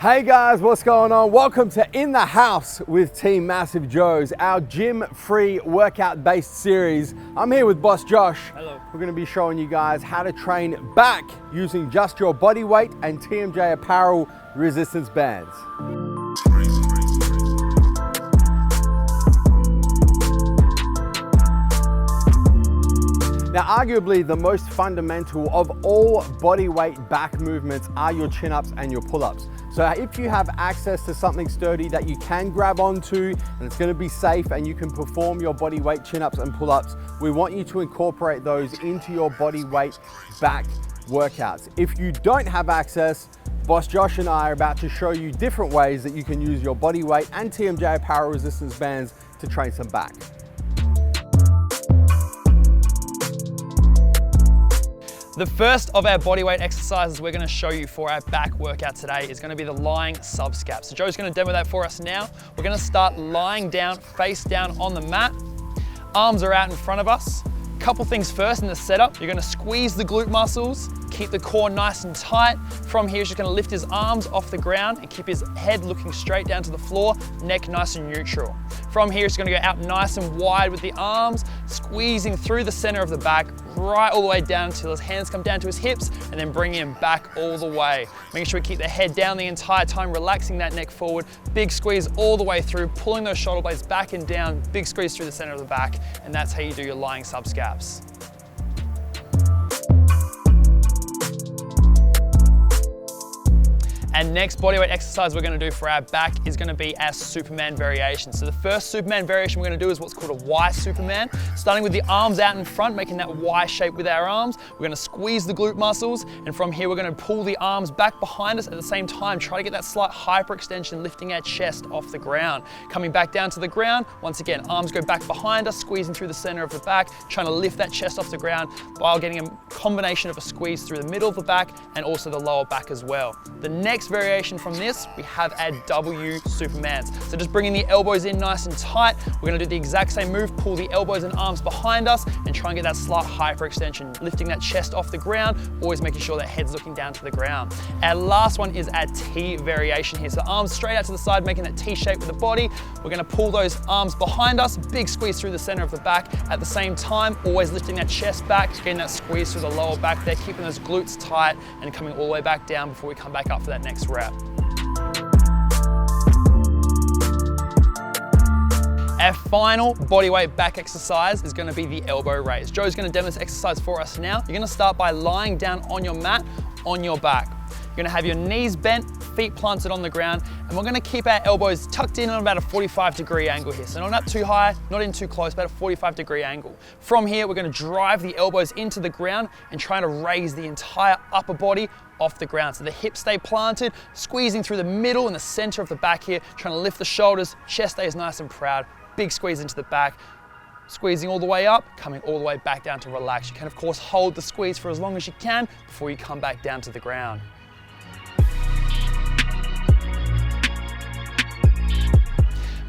Hey guys, what's going on? Welcome to In the House with Team MassiveJoes, our gym-free workout-based series. I'm here with Boss Josh. Hello. We're going to be showing you guys how to train back using just your body weight and TMJ Apparel Resistance Bands. Now, arguably the most fundamental of all body weight back movements are your chin-ups and your pull-ups. So if you have access to something sturdy that you can grab onto and it's gonna be safe and you can perform your body weight chin-ups and pull-ups, we want you to incorporate those into your body weight back workouts. If you don't have access, Boss Josh and I are about to show you different ways that you can use your body weight and TMJ Apparel Resistance Bands to train some back. The first of our bodyweight exercises we're going to show you for our back workout today is going to be the lying sub-scap. So Joe's going to demo that for us now. We're going to start lying down, face down on the mat. Arms are out in front of us. Couple things first in the setup. You're going to squeeze the glute muscles, keep the core nice and tight. From here, he's just going to lift his arms off the ground and keep his head looking straight down to the floor, neck nice and neutral. From here, he's going to go out nice and wide with the arms, squeezing through the center of the back, right all the way down until his hands come down to his hips, and then bringing him back all the way. Making sure we keep the head down the entire time, relaxing that neck forward, big squeeze all the way through, pulling those shoulder blades back and down, big squeeze through the center of the back, and that's how you do your lying sub-scaps. And next bodyweight exercise we're going to do for our back is going to be our Superman variation. So the first Superman variation we're going to do is what's called a Y Superman. Starting with the arms out in front, making that Y shape with our arms. We're going to squeeze the glute muscles, and from here we're going to pull the arms back behind us at the same time. Try to get that slight hyperextension, lifting our chest off the ground. Coming back down to the ground, once again, arms go back behind us, squeezing through the center of the back, trying to lift that chest off the ground while getting a combination of a squeeze through the middle of the back and also the lower back as well. The next variation from this, we have our W Supermans. So just bringing the elbows in nice and tight. We're going to do the exact same move, pull the elbows and arms behind us and try and get that slight hyperextension, lifting that chest off the ground, always making sure that head's looking down to the ground. Our last one is our T variation here. So arms straight out to the side, making that T shape with the body. We're going to pull those arms behind us, big squeeze through the center of the back. At the same time, always lifting that chest back, getting that squeeze through the lower back there, keeping those glutes tight and coming all the way back down before we come back up for that next rep. Our final bodyweight back exercise is going to be the elbow raise. Joe's going to demo this exercise for us now. You're going to start by lying down on your mat, on your back. You're going to have your knees bent, feet planted on the ground, and we're going to keep our elbows tucked in on about a 45-degree angle here. So not too high, not in too close, about a 45-degree angle. From here, we're going to drive the elbows into the ground and try to raise the entire upper body off the ground. So the hips stay planted, squeezing through the middle and the center of the back here, trying to lift the shoulders, chest stays nice and proud, big squeeze into the back, squeezing all the way up, coming all the way back down to relax. You can of course hold the squeeze for as long as you can before you come back down to the ground.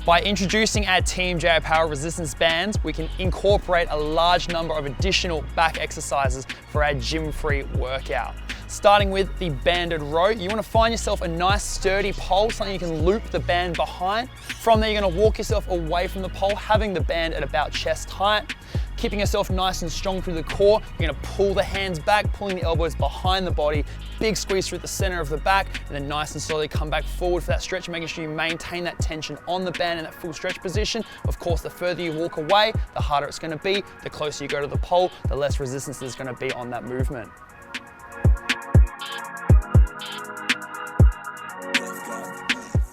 By introducing our TMJ Apparel Resistance Bands, we can incorporate a large number of additional back exercises for our gym-free workout. Starting with the banded row, you want to find yourself a nice sturdy pole, something you can loop the band behind. From there, you're going to walk yourself away from the pole, having the band at about chest height. Keeping yourself nice and strong through the core, you're going to pull the hands back, pulling the elbows behind the body, big squeeze through the center of the back, and then nice and slowly come back forward for that stretch, making sure you maintain that tension on the band in that full stretch position. Of course, the further you walk away, the harder it's going to be. The closer you go to the pole, the less resistance there's going to be on that movement.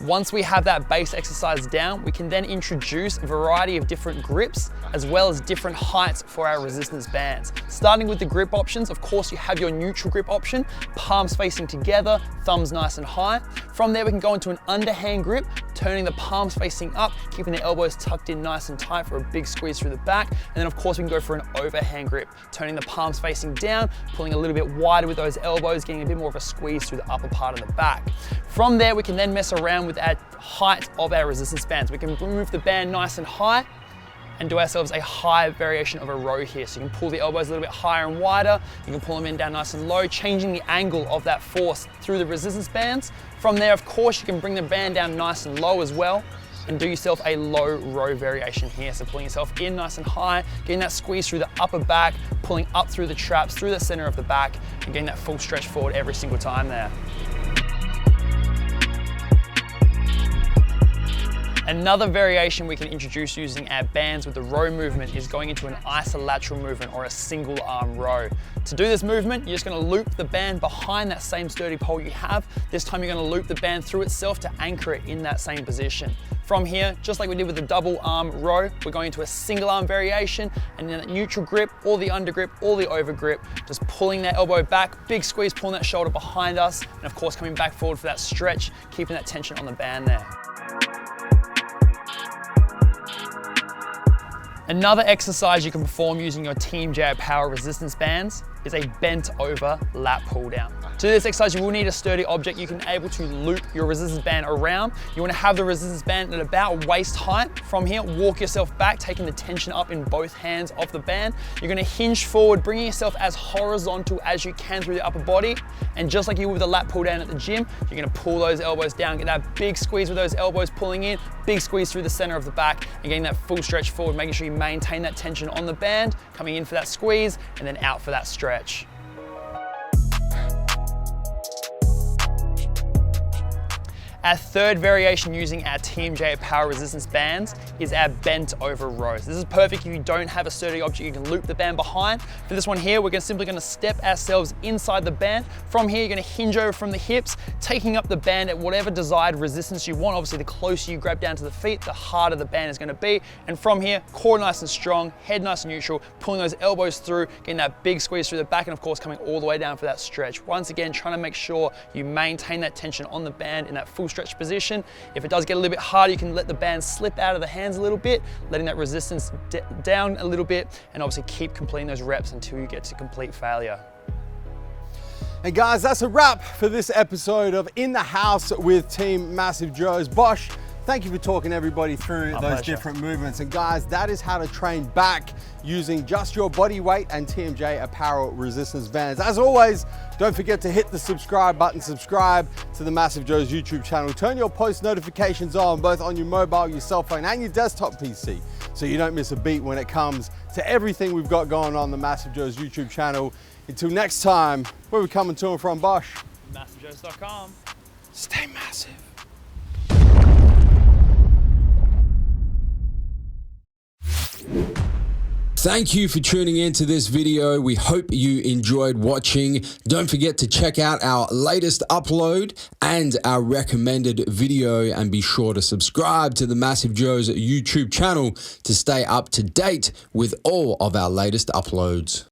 Once we have that base exercise down, we can then introduce a variety of different grips as well as different heights for our resistance bands. Starting with the grip options, of course you have your neutral grip option, palms facing together, thumbs nice and high. From there we can go into an underhand grip, turning the palms facing up, keeping the elbows tucked in nice and tight for a big squeeze through the back. And then of course we can go for an overhand grip, turning the palms facing down, pulling a little bit wider with those elbows, getting a bit more of a squeeze through the upper part of the back. From there we can then mess around with our height of our resistance bands. We can move the band nice and high and do ourselves a high variation of a row here. So you can pull the elbows a little bit higher and wider, you can pull them in down nice and low, changing the angle of that force through the resistance bands. From there, of course, you can bring the band down nice and low as well, and do yourself a low row variation here. So pulling yourself in nice and high, getting that squeeze through the upper back, pulling up through the traps, through the center of the back, and getting that full stretch forward every single time there. Another variation we can introduce using our bands with the row movement is going into an isolateral movement or a single arm row. To do this movement, you're just going to loop the band behind that same sturdy pole you have. This time you're going to loop the band through itself to anchor it in that same position. From here, just like we did with the double arm row, we're going into a single arm variation, and then that neutral grip or the under grip or the over grip, just pulling that elbow back, big squeeze, pulling that shoulder behind us, and of course coming back forward for that stretch, keeping that tension on the band there. Another exercise you can perform using your TMJ Apparel Resistance Bands is a bent over lat pull down. To do this exercise, you will need a sturdy object you can able to loop your resistance band around. You want to have the resistance band at about waist height. From here, walk yourself back, taking the tension up in both hands of the band. You're going to hinge forward, bringing yourself as horizontal as you can through the upper body. And just like you would with a lat pull down at the gym, you're going to pull those elbows down, get that big squeeze with those elbows pulling in, big squeeze through the center of the back, and getting that full stretch forward, making sure you maintain that tension on the band, coming in for that squeeze, and then out for that stretch. Our third variation using our TMJ Apparel Resistance Bands is our bent over rows. This is perfect if you don't have a sturdy object you can loop the band behind. For this one here, we're simply going to step ourselves inside the band. From here, you're going to hinge over from the hips, taking up the band at whatever desired resistance you want. Obviously, the closer you grab down to the feet, the harder the band is going to be. And from here, core nice and strong, head nice and neutral, pulling those elbows through, getting that big squeeze through the back, and of course, coming all the way down for that stretch. Once again, trying to make sure you maintain that tension on the band in that full stretch position. If it does get a little bit harder, you can let the band slip out of the hands a little bit, letting that resistance down a little bit, and obviously keep completing those reps until you get to complete failure. And guys, that's a wrap for this episode of In the House with Team MassiveJoes. Bosch, thank you for talking everybody through those different movements. And guys, that is how to train back using just your body weight and TMJ Apparel Resistance Bands. As always, don't forget to hit the subscribe button, subscribe to the MassiveJoes YouTube channel. Turn your post notifications on, both on your mobile, your cell phone, and your desktop PC, so you don't miss a beat when it comes to everything we've got going on the MassiveJoes YouTube channel. Until next time, where are we coming to and from, Bosch? MassiveJoes.com. Stay massive. Thank you for tuning in to this video. We hope you enjoyed watching. Don't forget to check out our latest upload and our recommended video, and be sure to subscribe to the MassiveJoes YouTube channel to stay up to date with all of our latest uploads.